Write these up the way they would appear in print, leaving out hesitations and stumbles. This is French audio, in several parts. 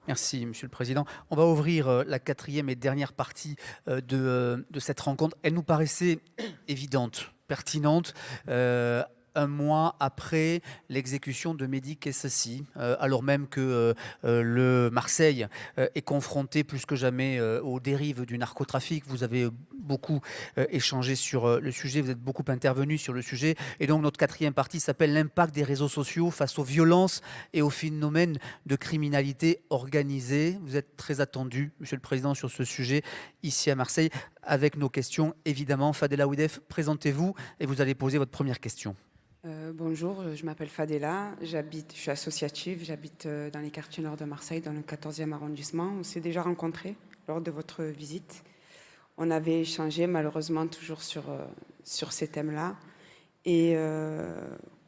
Merci, Monsieur le Président. On va ouvrir la quatrième et dernière partie de cette rencontre. Elle nous paraissait évidente, pertinente. Un mois après l'exécution de Mehdi Kessassi, alors même que le Marseille est confronté plus que jamais aux dérives du narcotrafic. Vous avez beaucoup échangé sur le sujet, vous êtes beaucoup intervenu sur le sujet. Et donc notre quatrième partie s'appelle l'impact des réseaux sociaux face aux violences et aux phénomènes de criminalité organisée. Vous êtes très attendu, Monsieur le Président, sur ce sujet ici à Marseille, avec nos questions évidemment. Fadela Ouidef, présentez-vous et vous allez poser votre première question. Bonjour, je m'appelle Fadela, je suis associative, j'habite dans les quartiers nord de Marseille, dans le 14e arrondissement. On s'est déjà rencontrés lors de votre visite. On avait échangé malheureusement toujours sur ces thèmes-là. Et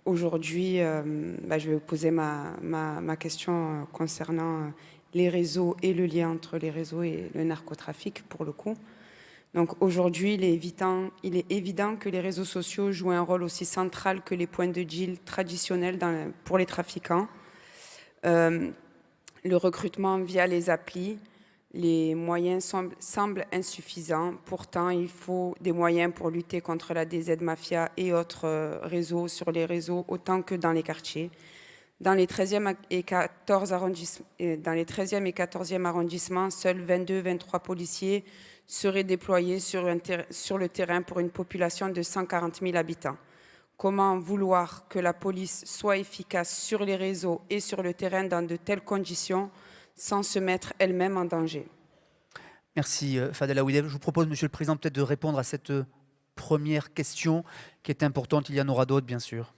aujourd'hui, je vais vous poser ma question concernant les réseaux et le lien entre les réseaux et le narcotrafic pour le coup. Donc aujourd'hui, il est évident que les réseaux sociaux jouent un rôle aussi central que les points de deal traditionnels pour les trafiquants. Le recrutement via les applis, les moyens semblent insuffisants. Pourtant, il faut des moyens pour lutter contre la DZ Mafia et autres réseaux sur les réseaux, autant que dans les quartiers. Dans les 13e et 14e arrondissements, seuls 22-23 policiers seraient déployés sur le terrain pour une population de 140 000 habitants. Comment vouloir que la police soit efficace sur les réseaux et sur le terrain dans de telles conditions sans se mettre elle-même en danger? Merci Fadela Ouidef. Je vous propose, Monsieur le Président, peut-être de répondre à cette première question qui est importante. Il y en aura d'autres, bien sûr.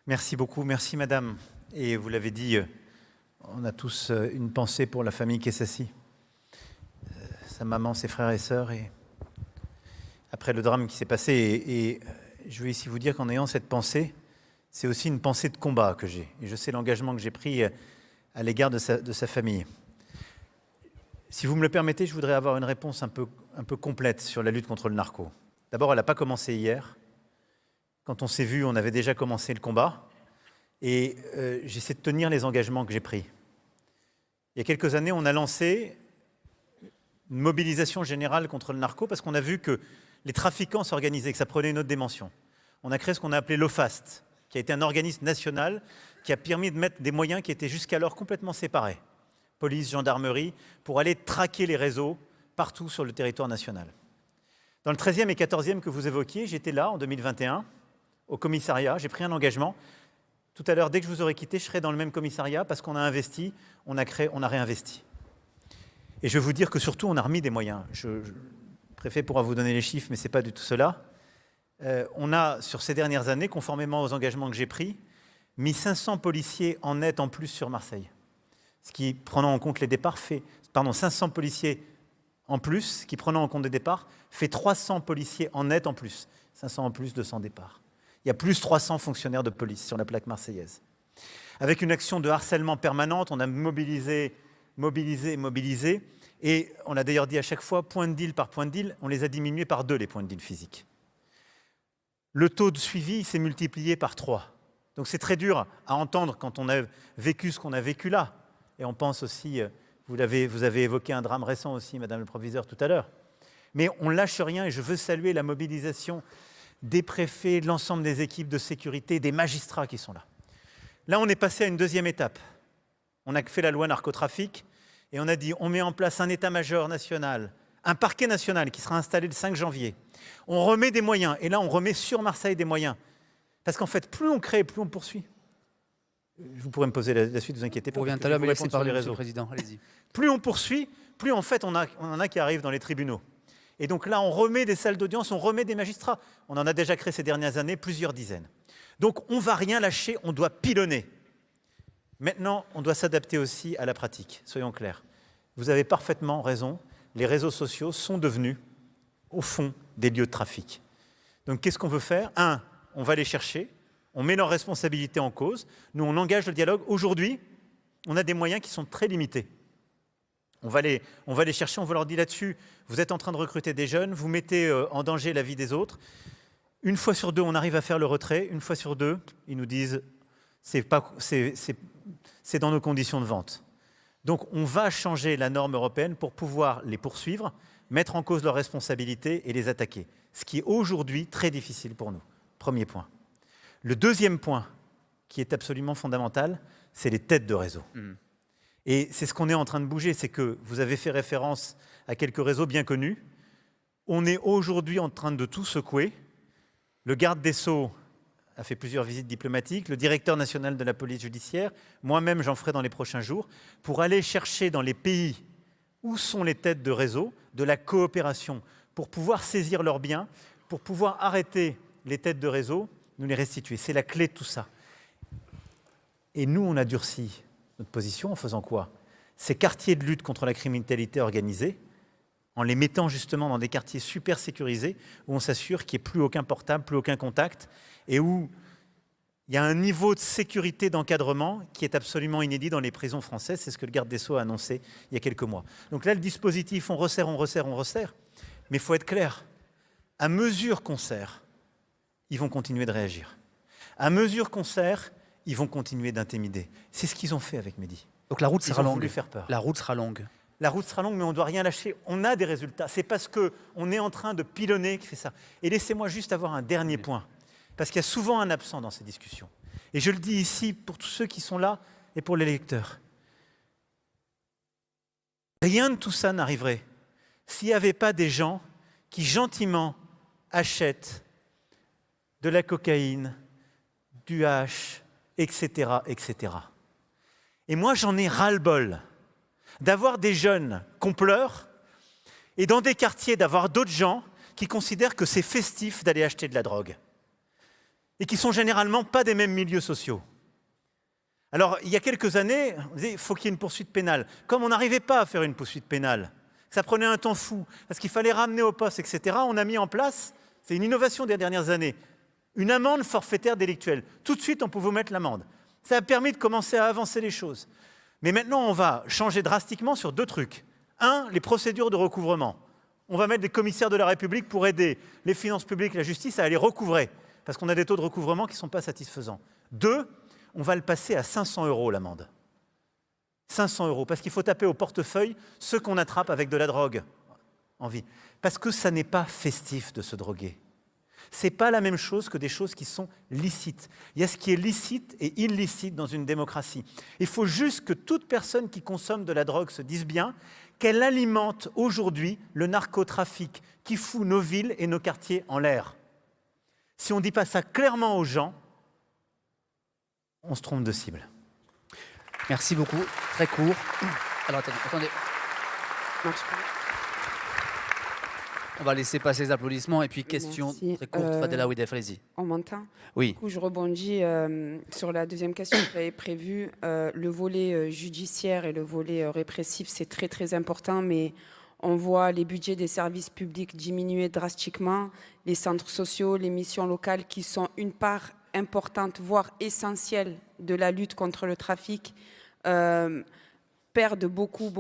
Merci beaucoup. Merci, Madame. Et vous l'avez dit, on a tous une pensée pour la famille Kessassi. Sa maman, ses frères et sœurs, et après le drame qui s'est passé. Et je veux ici vous dire qu'en ayant cette pensée, c'est aussi une pensée de combat que j'ai. Et je sais l'engagement que j'ai pris à l'égard de sa famille. Si vous me le permettez, je voudrais avoir une réponse un peu complète sur la lutte contre le narco. D'abord, elle n'a pas commencé hier. Quand on s'est vu, on avait déjà commencé le combat. Et j'essaie de tenir les engagements que j'ai pris. Il y a quelques années, on a lancé une mobilisation générale contre le narco parce qu'on a vu que les trafiquants s'organisaient, que ça prenait une autre dimension. On a créé ce qu'on a appelé l'OFAST, qui a été un organisme national qui a permis de mettre des moyens qui étaient jusqu'alors complètement séparés, police, gendarmerie, pour aller traquer les réseaux partout sur le territoire national. Dans le 13e et 14e que vous évoquiez, j'étais là en 2021, au commissariat, j'ai pris un engagement. Tout à l'heure, dès que je vous aurai quitté, je serai dans le même commissariat parce qu'on a investi, on a réinvesti. Et je vais vous dire que surtout, on a remis des moyens. Le préfet pourra vous donner les chiffres, mais ce n'est pas du tout cela. On a, sur ces dernières années, conformément aux engagements que j'ai pris, mis 500 policiers en net en plus sur Marseille. Ce qui, prenant en compte les départs, 500 policiers en plus, qui, prenant en compte des départs, fait 300 policiers en net en plus. 500 en plus, 200 départs. Il y a plus 300 fonctionnaires de police sur la plaque marseillaise. Avec une action de harcèlement permanente, on a mobilisé, et on a d'ailleurs dit à chaque fois, point de deal par point de deal, on les a diminués par 2, les points de deal physiques. Le taux de suivi s'est multiplié par 3. Donc c'est très dur à entendre quand on a vécu ce qu'on a vécu là. Et on pense aussi, vous avez évoqué un drame récent aussi, Madame le Proviseur, tout à l'heure. Mais on ne lâche rien et je veux saluer la mobilisation des préfets, de l'ensemble des équipes de sécurité, des magistrats qui sont là. Là, on est passé à une deuxième étape. On a fait la loi narcotrafic et on a dit on met en place un état-major national, un parquet national qui sera installé le 5 janvier. On remet des moyens et là, on remet sur Marseille des moyens. Parce qu'en fait, plus on crée, plus on poursuit. Vous pourrez me poser la suite, ne vous inquiétez pas. On revient tout à l'heure, mais laissez parler, Monsieur le Président. Allez-y. Plus on poursuit, plus en fait, on en a qui arrivent dans les tribunaux. Et donc là, on remet des salles d'audience, on remet des magistrats. On en a déjà créé ces dernières années, plusieurs dizaines. Donc on ne va rien lâcher, on doit pilonner. Maintenant, on doit s'adapter aussi à la pratique, soyons clairs. Vous avez parfaitement raison, les réseaux sociaux sont devenus, au fond, des lieux de trafic. Donc qu'est-ce qu'on veut faire? On va les chercher, on met leurs responsabilités en cause, nous on engage le dialogue. Aujourd'hui, on a des moyens qui sont très limités. On va les chercher, on va leur dire là-dessus, vous êtes en train de recruter des jeunes, vous mettez en danger la vie des autres. Une fois sur deux, on arrive à faire le retrait. Une fois sur deux, ils nous disent, c'est dans nos conditions de vente. Donc on va changer la norme européenne pour pouvoir les poursuivre, mettre en cause leurs responsabilités et les attaquer. Ce qui est aujourd'hui très difficile pour nous. Premier point. Le deuxième point, qui est absolument fondamental, c'est les têtes de réseau. Et c'est ce qu'on est en train de bouger, c'est que vous avez fait référence à quelques réseaux bien connus. On est aujourd'hui en train de tout secouer. Le garde des Sceaux a fait plusieurs visites diplomatiques, le directeur national de la police judiciaire, moi-même j'en ferai dans les prochains jours, pour aller chercher dans les pays où sont les têtes de réseau de la coopération, pour pouvoir saisir leurs biens, pour pouvoir arrêter les têtes de réseau, nous les restituer. C'est la clé de tout ça. Et nous, on a durci notre position en faisant quoi? Ces quartiers de lutte contre la criminalité organisée, en les mettant justement dans des quartiers super sécurisés, où on s'assure qu'il n'y ait plus aucun portable, plus aucun contact, et où il y a un niveau de sécurité d'encadrement qui est absolument inédit dans les prisons françaises. C'est ce que le garde des Sceaux a annoncé il y a quelques mois. Donc là, le dispositif, on resserre, mais il faut être clair. À mesure qu'on serre, ils vont continuer de réagir. À mesure qu'on serre, ils vont continuer d'intimider. C'est ce qu'ils ont fait avec Mehdi. Donc la route sera longue. Voulu faire peur. La route sera longue. La route sera longue, mais on ne doit rien lâcher. On a des résultats. C'est parce qu'on est en train de pilonner qui fait ça. Et laissez-moi juste avoir un dernier point, parce qu'il y a souvent un absent dans ces discussions. Et je le dis ici pour tous ceux qui sont là et pour les lecteurs. Rien de tout ça n'arriverait s'il n'y avait pas des gens qui gentiment achètent de la cocaïne, du hash, etc., etc. Et moi, j'en ai ras-le-bol d'avoir des jeunes qu'on pleure et dans des quartiers d'avoir d'autres gens qui considèrent que c'est festif d'aller acheter de la drogue et qui sont généralement pas des mêmes milieux sociaux. Alors, il y a quelques années, on disait qu'il faut qu'il y ait une poursuite pénale. Comme on n'arrivait pas à faire une poursuite pénale, ça prenait un temps fou, parce qu'il fallait ramener au poste, etc., on a mis en place, c'est une innovation des dernières années, une amende forfaitaire délictuelle. Tout de suite, on peut vous mettre l'amende. Ça a permis de commencer à avancer les choses. Mais maintenant, on va changer drastiquement sur deux trucs. Un, les procédures de recouvrement. On va mettre des commissaires de la République pour aider les finances publiques et la justice à les recouvrer, parce qu'on a des taux de recouvrement qui ne sont pas satisfaisants. Deux, on va le passer à 500 € l'amende. 500 €, parce qu'il faut taper au portefeuille ceux qu'on attrape avec de la drogue en vie. Parce que ça n'est pas festif de se droguer. Ce n'est pas la même chose que des choses qui sont licites. Il y a ce qui est licite et illicite dans une démocratie. Il faut juste que toute personne qui consomme de la drogue se dise bien qu'elle alimente aujourd'hui le narcotrafic qui fout nos villes et nos quartiers en l'air. Si on ne dit pas ça clairement aux gens, on se trompe de cible. Merci beaucoup. Très court. Alors attendez. On va laisser passer les applaudissements et puis question très courte. Fadela Ouidef, allez-y. On m'entend? Oui. Du coup, je rebondis sur la deuxième question que j'avais prévue. Le volet judiciaire et le volet répressif, c'est très très important, mais on voit les budgets des services publics diminuer drastiquement, les centres sociaux, les missions locales qui sont une part importante, voire essentielle de la lutte contre le trafic, perdent beaucoup.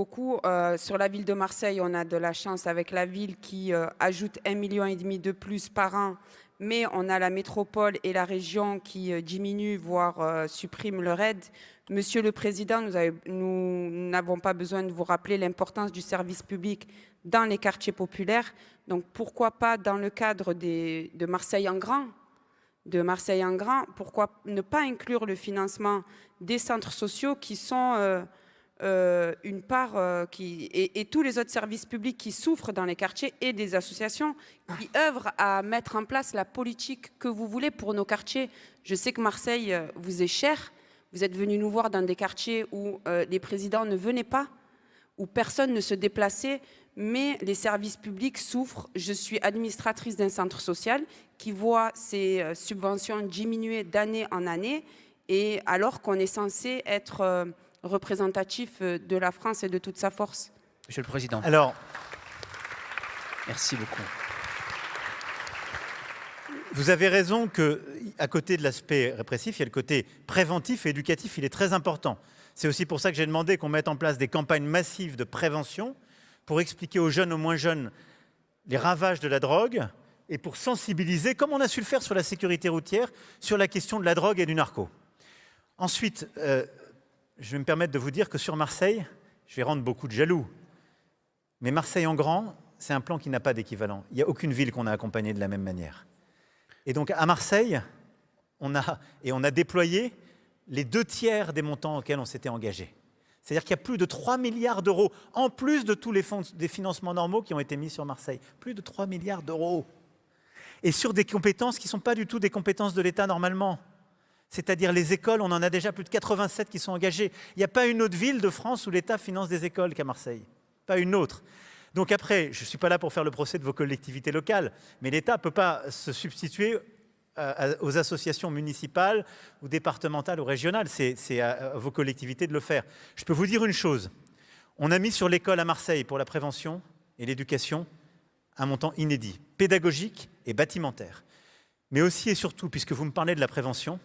Sur la ville de Marseille, on a de la chance avec la ville qui ajoute 1,5 million de plus par an, mais on a la métropole et la région qui diminuent, voire suppriment leur aide. Monsieur le Président, nous n'avons pas besoin de vous rappeler l'importance du service public dans les quartiers populaires. Donc pourquoi pas dans le cadre de Marseille en grand, pourquoi ne pas inclure le financement des centres sociaux qui sont une part et tous les autres services publics qui souffrent dans les quartiers et des associations qui œuvrent à mettre en place la politique que vous voulez pour nos quartiers. Je sais que Marseille vous est cher. Vous êtes venus nous voir dans des quartiers où les présidents ne venaient pas, où personne ne se déplaçait, mais les services publics souffrent. Je suis administratrice d'un centre social qui voit ses subventions diminuer d'année en année, et alors qu'on est censé être représentatif de la France et de toute sa force. Monsieur le Président. Alors, merci beaucoup. Vous avez raison qu'à côté de l'aspect répressif, il y a le côté préventif et éducatif, il est très important. C'est aussi pour ça que j'ai demandé qu'on mette en place des campagnes massives de prévention pour expliquer aux jeunes, aux moins jeunes, les ravages de la drogue et pour sensibiliser, comme on a su le faire sur la sécurité routière, sur la question de la drogue et du narco. Ensuite, je vais me permettre de vous dire que sur Marseille, je vais rendre beaucoup de jaloux. Mais Marseille en grand, c'est un plan qui n'a pas d'équivalent. Il n'y a aucune ville qu'on a accompagnée de la même manière. Et donc à Marseille, on a déployé les 2/3 des montants auxquels on s'était engagé. C'est-à-dire qu'il y a plus de 3 milliards d'euros, en plus de tous les fonds des financements normaux qui ont été mis sur Marseille. Plus de 3 milliards d'euros. Et sur des compétences qui ne sont pas du tout des compétences de l'État normalement. C'est-à-dire les écoles, on en a déjà plus de 87 qui sont engagées. Il n'y a pas une autre ville de France où l'État finance des écoles qu'à Marseille. Pas une autre. Donc après, je ne suis pas là pour faire le procès de vos collectivités locales, mais l'État ne peut pas se substituer aux associations municipales ou départementales ou régionales. C'est à vos collectivités de le faire. Je peux vous dire une chose. On a mis sur l'école à Marseille pour la prévention et l'éducation un montant inédit, pédagogique et bâtimentaire. Mais aussi et surtout, puisque vous me parlez de la prévention,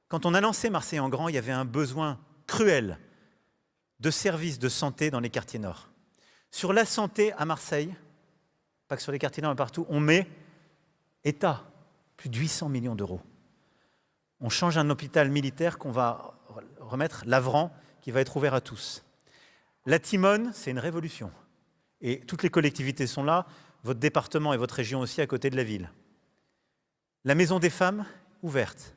quand on a lancé Marseille en grand, il y avait un besoin cruel de services de santé dans les quartiers nord. Sur la santé à Marseille, pas que sur les quartiers nord, mais partout, on met État, plus de 800 millions d'euros. On change un hôpital militaire qu'on va remettre, l'Avran, qui va être ouvert à tous. La Timone, c'est une révolution. Et toutes les collectivités sont là, votre département et votre région aussi à côté de la ville. La Maison des femmes, ouverte.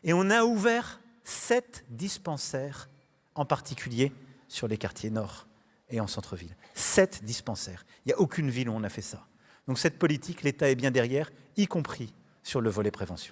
Et on a ouvert 7 dispensaires, en particulier sur les quartiers nord et en centre-ville. 7 dispensaires. Il n'y a aucune ville où on a fait ça. Donc cette politique, l'État est bien derrière, y compris sur le volet prévention.